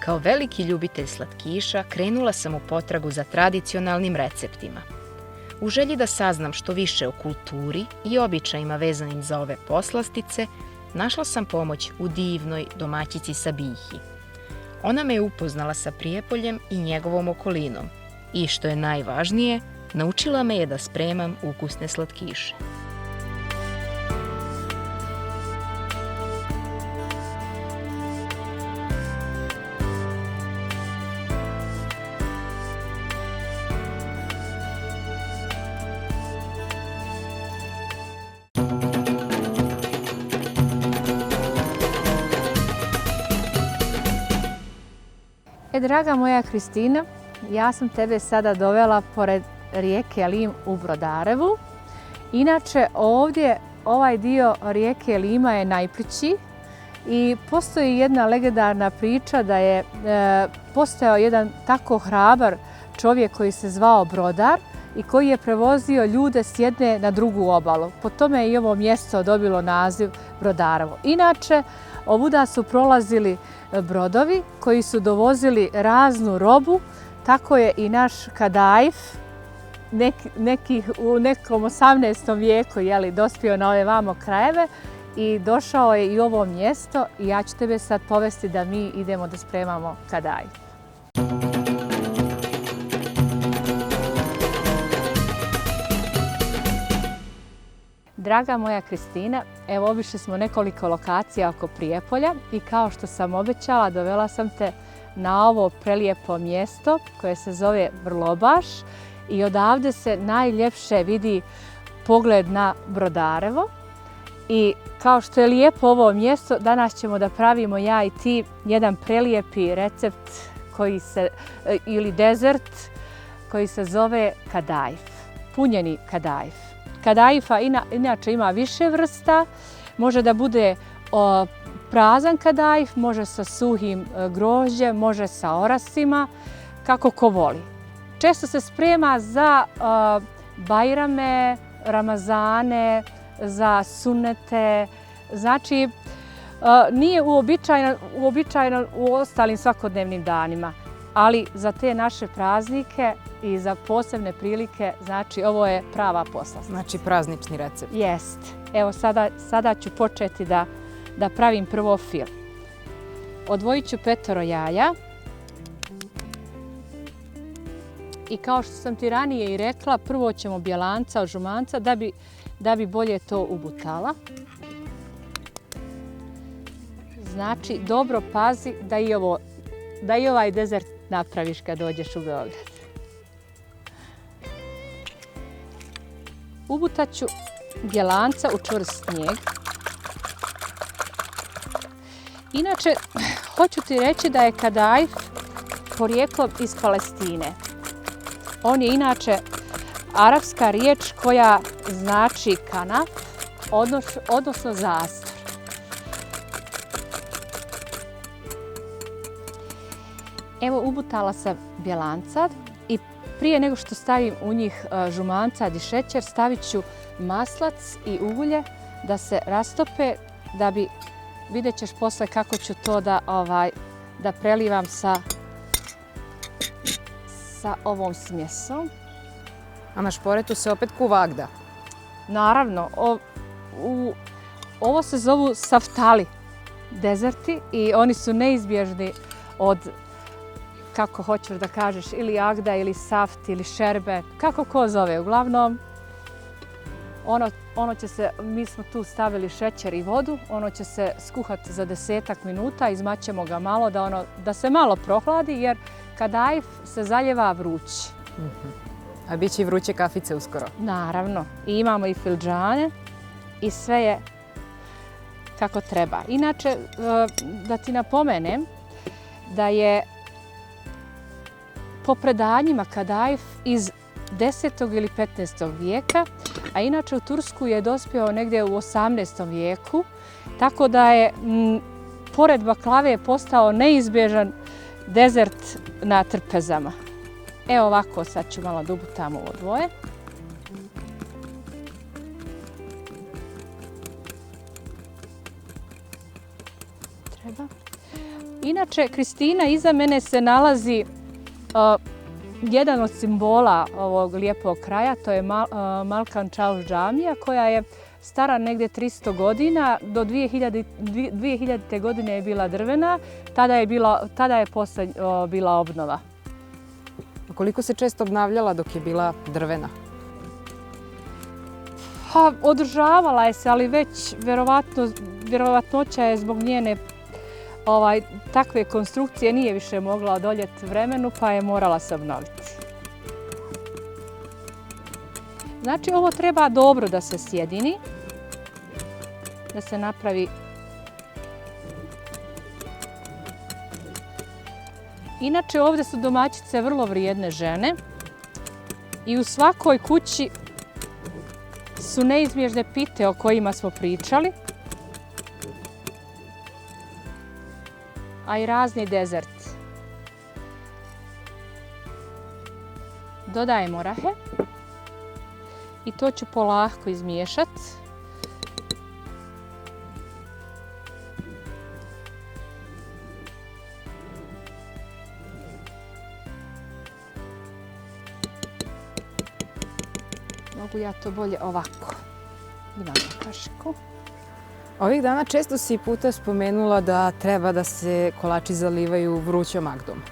Kao veliki ljubitelj slatkiša krenula sam u potragu za tradicionalnim receptima. U želji da saznam što više o kulturi i običajima vezanim za ove poslastice, našla sam pomoć u divnoj domaćici Sabihi. Ona me je upoznala sa Prijepoljem i njegovom okolinom i, što je najvažnije, naučila me je da spremam ukusne slatkiše. Draga moja Kristina, ja sam tebe sada dovela pored rijeke Lim u Brodarevu. Inače, ovdje ovaj dio rijeke Lima je najplići i postoji jedna legendarna priča da je postojao jedan tako hrabar čovjek koji se zvao Brodar i koji je prevozio ljude s jedne na drugu obalu. Po tome je i ovo mjesto dobilo naziv Brodarevo. Inače, ovuda su prolazili brodovi koji su dovozili raznu robu, tako je i naš Kadaif u nekom 18. vijeku dospio na ove vamo krajeve i došao je i u ovo mjesto i ja ću tebe sad povesti da mi idemo da spremamo Kadaif. Draga moja Kristina, evo obišli smo nekoliko lokacija oko Prijepolja i kao što sam obećala, dovela sam te na ovo prelijepo mjesto koje se zove Vrlobaš i odavde se najljepše vidi pogled na Brodarevo. I kao što je lijepo ovo mjesto, danas ćemo da pravimo ja i ti jedan prelijepi recept ili dezert koji se zove Kadaif, punjeni Kadaif. Kadaifa inače ima više vrsta, može da bude prazan Kadaif, može sa suhim grožđem, može sa orasima, kako ko voli. Često se sprema za bajrame, ramazane, za sunnete, znači nije uobičajeno u ostalim svakodnevnim danima, ali za te naše praznike i za posebne prilike, znači ovo je prava poslastica. Znači praznični recept. Jest. Evo sada ću početi da pravim prvo fil. Odvojit ću 5 jaja. I kao što sam ti ranije i rekla, prvo ćemo bjelanca od žumanca da bi bolje to ubutala. Znači, dobro pazi da i ovaj dezert napraviš kad dođeš u Beograd. Ubutat ću bjelanca u čvrst snijeg. Inače, hoću ti reći da je Kadaif porijeklom iz Palestine. On je inače arapska riječ koja znači kanaf, odnosno zastor. Evo, ubutala sam bjelanca i prije nego što stavim u njih žumancad i šećer, stavit ću maslac i ulje da se rastope, vidjet ćeš posle kako ću to da prelivam sa ovom smjesom. A na šporetu se opet kuva agda? Naravno, ovo se zovu saftali dezerti i oni su neizbježni od, kako hoćeš da kažeš, ili agda, ili saft, ili šerbet, kako ko zove. Uglavnom, mi smo tu stavili šećer i vodu, ono će se skuhati za 10 minuta, izmaćemo ga malo da se malo prohladi jer Kadaif se zaljeva vrući. A bit će i vruće kafice uskoro? Naravno. I imamo i fildžane i sve je kako treba. Inače, da ti napomenem da je po predanjima Kadaif iz 10. ili 15. vijeka, a inače u Tursku je dospio negdje u 18. vijeku, tako da je pored baklave postao neizbježan dezert na trpezama. Evo ovako, sad ću malo da ubutam ovo dvoje. Inače, Kristina, iza mene se nalazi jedan od simbola ovog lijepog kraja, to je Malkan Čauš džamija, koja je stara negdje 300 godina. Do 2000. godine je bila drvena, tada je posle bila obnova. A koliko se često obnavljala dok je bila drvena? Održavala je se, ali već vjerovatnoća je zbog njene takve konstrukcije nije više mogla odoljeti vremenu, pa je morala se obnoviti. Znači, ovo treba dobro da se sjedini, da se napravi. Inače, ovdje su domaćice vrlo vrijedne žene i u svakoj kući su neizbježne pite o kojima smo pričali, a i razni dezerti. Dodajemo orahe i to ću polako izmiješati. Mogu ja to bolje ovako. Imam kašiku. Ovih dana često si puta spomenula da treba da se kolači zalivaju vrućom magdom.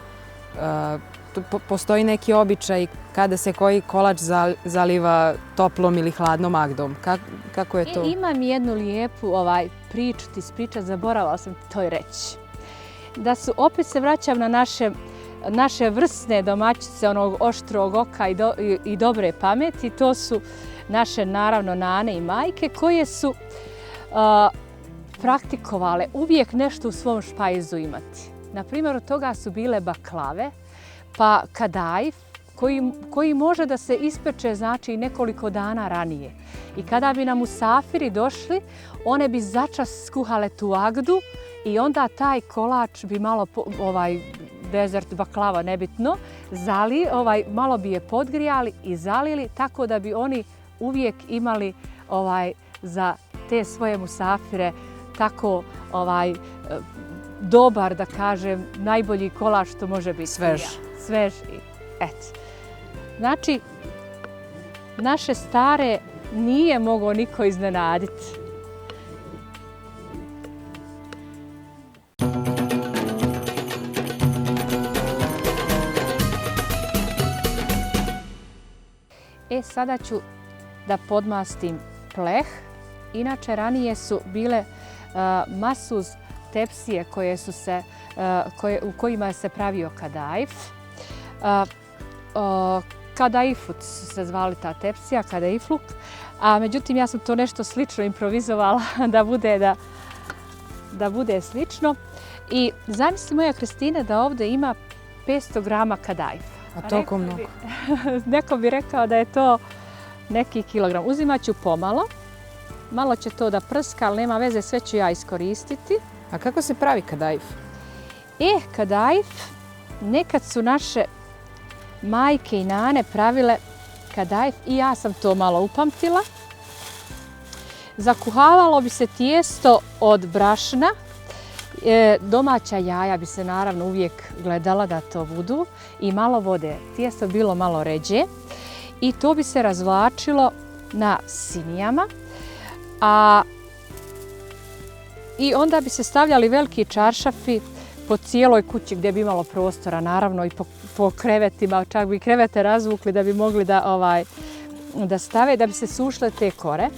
Postoji neki običaj kada se koji kolač zaliva toplom ili hladnom magdom. Kako je to? Imam jednu lijepu priču ti ispričati, zaboravila sam to i reći. Da su, opet se vraćam na naše vrsne domaćice, onog oštrog oka i dobre pameti. To su naše, naravno, nane i majke koje su praktikovale uvijek nešto u svom špajzu imati. Na primjer, od toga su bile baklave, pa kadajf, koji može da se ispeče, znači, nekoliko dana ranije. I kada bi nam musafiri došli, one bi začas skuhale tu agdu i onda taj kolač bi malo, dezert, baklava, nebitno, malo bi je podgrijali i zalili, tako da bi oni uvijek imali za te svoje musafire tako dobar, da kažem, najbolji kolač što može biti. Svež i eto. Znači, naše stare nije mogao niko iznenaditi. Sada ću da podmastim pleh. Inače, ranije su bile masuz tepsije u kojima se pravio kadajf. Kadajfut su se zvali ta tepsija, kadajfluk. A međutim, ja sam to nešto slično improvizovala da bude slično. I zamisli, moja Kristina, da ovdje ima 500 grama kadajfa. A toliko mnogo? Neko bi rekao da je to neki kilogram. Uzimat ću pomalo. Malo će to da prska, ali nema veze, sve ću ja iskoristiti. A kako se pravi kadajf? Kadajf, nekad su naše majke i nane pravile kadajf i ja sam to malo upamtila. Zakuhavalo bi se tijesto od brašna. Domaća jaja bi se naravno uvijek gledala da to budu i malo vode. Tijesto bilo malo ređe i to bi se razvlačilo na sinijama. I onda bi se stavljali veliki čaršafi po cijeloj kući gdje bi imalo prostora, naravno i po krevetima, čak bi krevete razvukli da bi mogli da stave, da bi se sušile te kore.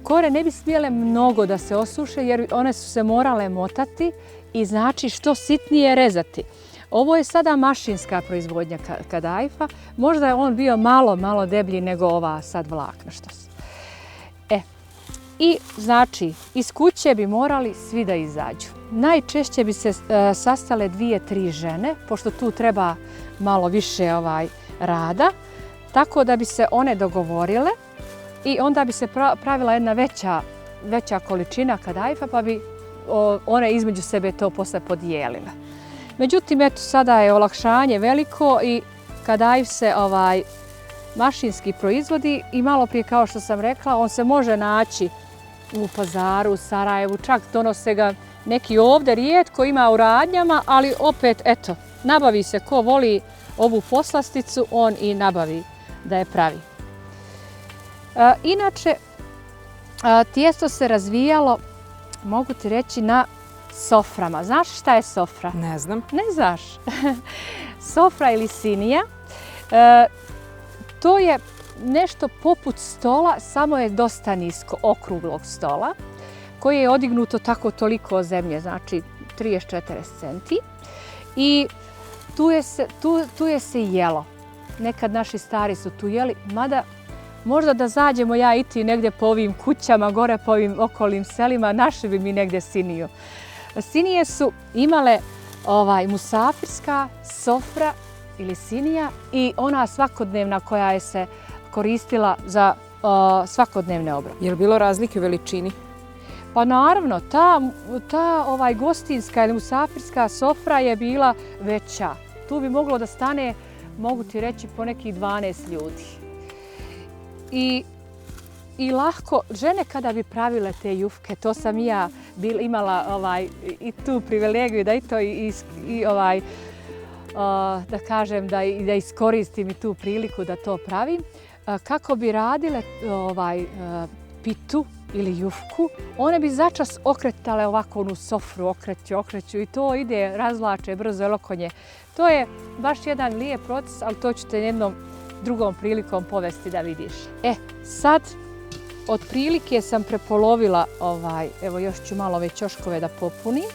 Kore ne bi smjele mnogo da se osuše jer one su se morale motati i znači što sitnije rezati. Ovo je sada mašinska proizvodnja kadajfa. Možda je on bio malo deblji nego ova sad vlakna što su. I znači, iz kuće bi morali svi da izađu. Najčešće bi se sastale 2-3 žene, pošto tu treba malo više rada, tako da bi se one dogovorile i onda bi se pravila jedna veća količina kadajfa, pa bi one između sebe to posle podijelile. Međutim, eto, sada je olakšanje veliko i kadajf se mašinski proizvodi i malo prije, kao što sam rekla, on se može naći u Pazaru, u Sarajevu, čak donose ga Neki ovdje rijetko ima u radnjama, ali opet, eto, nabavi se ko voli ovu poslasticu, on i nabavi da je pravi. Inače, tijesto se razvijalo, mogu ti reći, na soframa. Znaš šta je sofra? Ne znam. Ne znaš. Sofra ili sinija, to je nešto poput stola, samo je dosta nisko, okruglog stola, koje je odignuto tako toliko od zemlje, znači 30-40 centi. I tu je se jelo. Nekad naši stari su tu jeli, mada možda da zađemo ja i ti negdje po ovim kućama, gore po ovim okolnim selima, našli bi mi negdje siniju. Sinije su imale musafirska sofra ili sinija i ona svakodnevna koja je se koristila za svakodnevne obroke. Je li bilo razlike u veličini? Pa naravno, ta gostinska ili musafirska sofra je bila veća. Tu bi moglo da stane, mogu ti reći, po nekih 12 ljudi. I lahko, žene kada bi pravile te jufke, to sam i ja imala i tu privilegiju da i to da kažem da iskoristim i tu priliku da to pravim. Kako bi radile pitu ili jufku, one bi začas okretale ovako onu sofru, okreću i to ide, razvlače brzo elokonje. To je baš jedan lijep proces, ali to ću te jednom drugom prilikom povesti da vidiš. Sad otprilike sam prepolovila evo još ću malo ove ćoškove da popunim.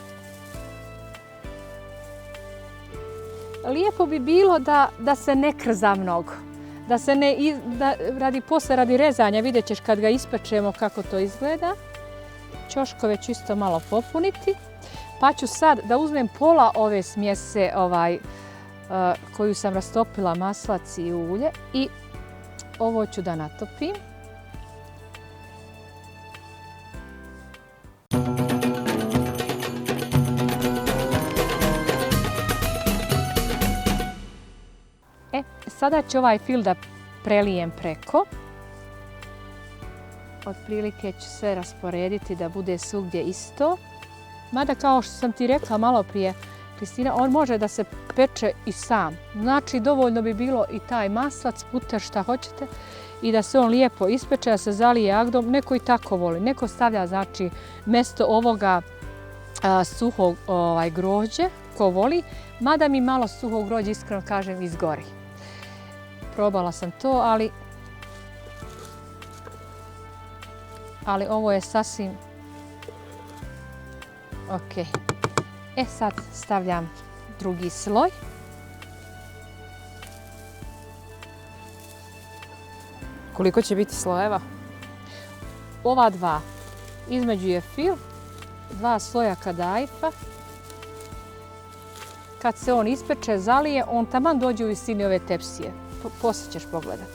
Lijepo bi bilo da se ne krza mnogo. Da se ne, radi rezanja, vidjet ćeš kad ga ispečemo kako to izgleda. Ćoškove ću isto malo popuniti. Pa ću sad da uzmem pola ove smjese koju sam rastopila, maslac i ulje, i ovo ću da natopim. Sada ću ovaj fil da prelijem preko. Otprilike ću sve rasporediti da bude svugdje isto. Mada kao što sam ti rekla malo prije, Kristina, on može da se peče i sam. Znači dovoljno bi bilo i taj maslac, puter, šta hoćete, i da se on lijepo ispeče, da se zalije agdom. Neko i tako voli. Neko stavlja, znači, mjesto ovoga suhog grožđe, ko voli. Mada mi malo suhog grožđa, iskreno kažem, izgori. Probala sam to, ali ovo je sasvim ok. Sad stavljam drugi sloj. Koliko će biti slojeva? Ova dva. Između je fil, 2 sloja kadajfa. Kad se on ispeče, zalije, on taman dođe u visini ove tepsije. Poslije ćeš pogledati.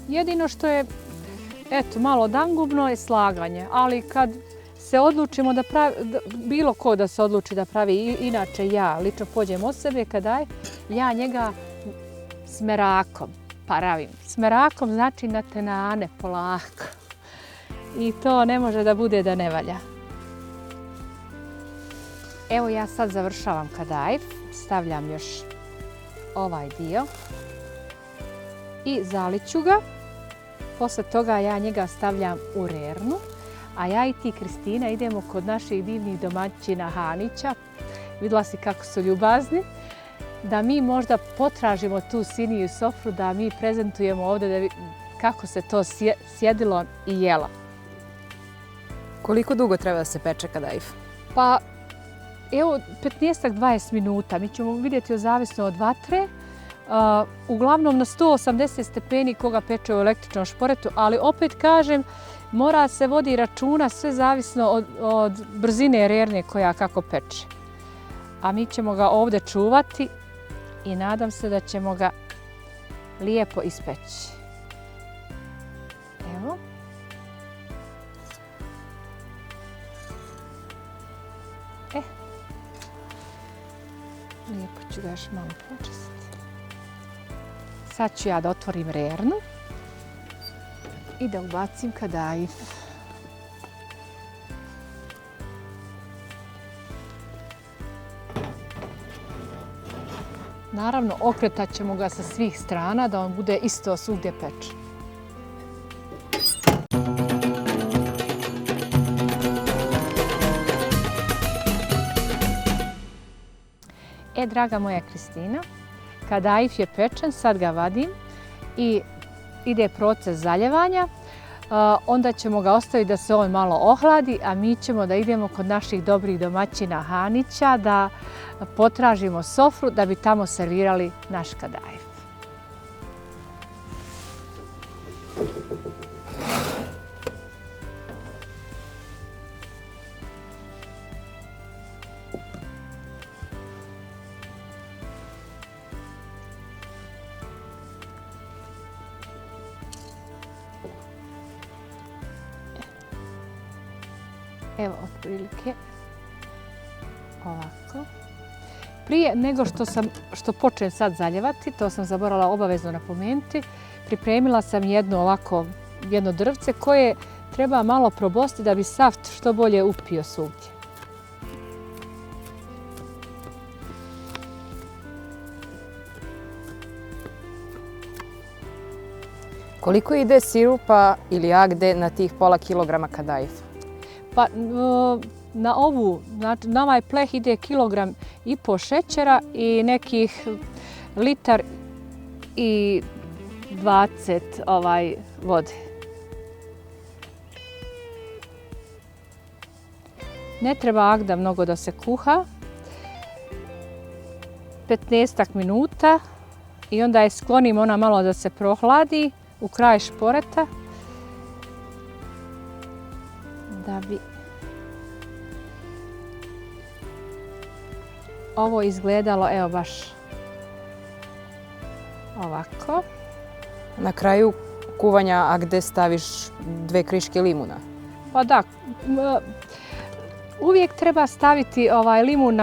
Jedino što je malo dangubno je slaganje, ali kad se odlučimo da bilo ko da se odluči da pravi, inače ja lično pođem od sebe, kada ja njega smerakom pravim. Smerakom znači na tenane, polako. I to ne može da bude da ne valja. Evo ja sad završavam kadajf, stavljam još ovaj dio i zaliću ga. Posle toga ja njega stavljam u rernu, a ja i ti, Kristina, idemo kod naših divnih domaćina Hanića. Vidjela si kako su ljubazni. Da mi možda potražimo tu siniju sofru, da mi prezentujemo ovdje kako se to sjedilo i jelo. Koliko dugo treba da se peče kadajf? Pa, evo, 15-20 minuta. Mi ćemo vidjeti zavisno od vatre. Uglavnom na 180 stepeni koga peče u električnom šporetu, ali opet kažem, mora se vodi računa, sve zavisno od brzine rerne koja kako peče. A mi ćemo ga ovdje čuvati i nadam se da ćemo ga lijepo ispeći. Evo. Lijepo ću ga još malo počistiti. Sad ću ja da otvorim rernu i da ubacim kadajif. Naravno, okretat ćemo ga sa svih strana da on bude isto svugdje pečen. Draga moja Kristina, kadajif je pečen, sad ga vadim i ide proces zaljevanja. Onda ćemo ga ostaviti da se on malo ohladi, a mi ćemo da idemo kod naših dobrih domaćina Hanića da potražimo sofru da bi tamo servirali naš kadajif. Evo, otprilike ovako. Prije nego što počnem sad zaljevati, to sam zaboravila obavezno napomenuti, pripremila sam jedno drvce koje treba malo probosti da bi saft što bolje upio svugdje. Koliko ide sirupa ili agde na tih pola kilograma kadajfa? Pa na ovaj pleh ide 1,5 kilogram šećera i nekih 1,20 l vode. Ne treba agda mnogo da se kuha. 15 minuta i onda je sklonim ona malo da se prohladi u kraj šporeta. Da bi ovo izgledalo, evo baš ovako. Na kraju kuvanja agde staviš 2 kriške limuna? Pa da, uvijek treba staviti limun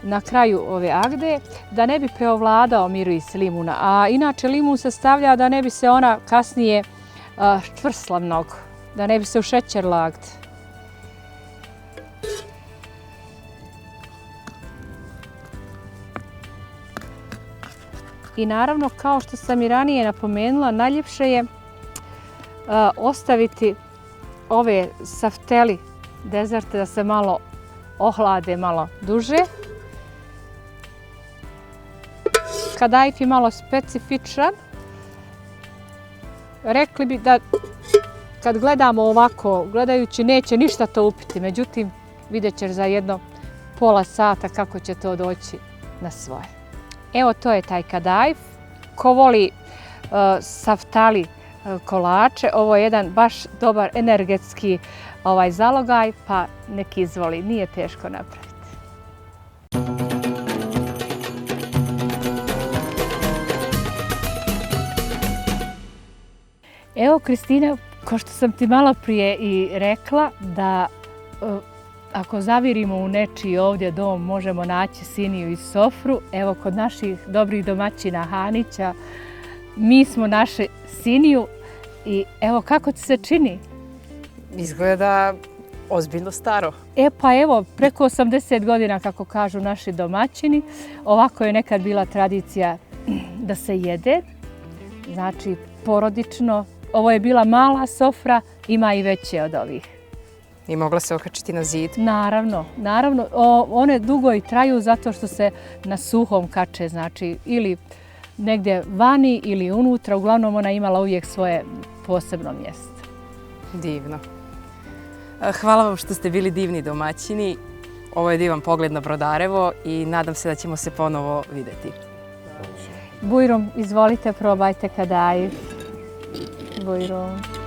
na kraju ove agde da ne bi preovladao miris limuna. A inače limun se stavlja da ne bi se ona kasnije čvrsla mnogo. Da ne bi se ušećerila agde. I naravno, kao što sam i ranije napomenula, najljepše je ostaviti ove safteli dezerte da se malo ohlade malo duže. Kadajif je malo specifičan. Rekli bi da kad gledamo ovako, gledajući neće ništa to upiti, međutim vidjet ćeš za jedno pola sata kako će to doći na svoje. Evo, to je taj kadajif. Ko voli saftali kolače, ovo je jedan baš dobar energetski zalogaj, pa nek izvoli, nije teško napraviti. Evo, Kristina, kao što sam ti malo prije i rekla, da ako zavirimo u nečiji ovdje dom možemo naći siniju i sofru. Evo, kod naših dobrih domaćina Hanića mi smo naše siniju i evo kako ti se čini? Izgleda ozbiljno staro. Pa evo, preko 80 godina kako kažu naši domaćini. Ovako je nekad bila tradicija da se jede, znači porodično. Ovo je bila mala sofra, ima i veće od ovih. I mogla se okačiti na zid? Naravno. One dugo i traju zato što se na suhom kače, znači ili negdje vani ili unutra. Uglavnom ona imala uvijek svoje posebno mjesto. Divno. Hvala vam što ste bili divni domaćini. Ovo je divan pogled na Brodarevo i nadam se da ćemo se ponovo vidjeti. Bujrum, izvolite, probajte kadajif. Bujrum.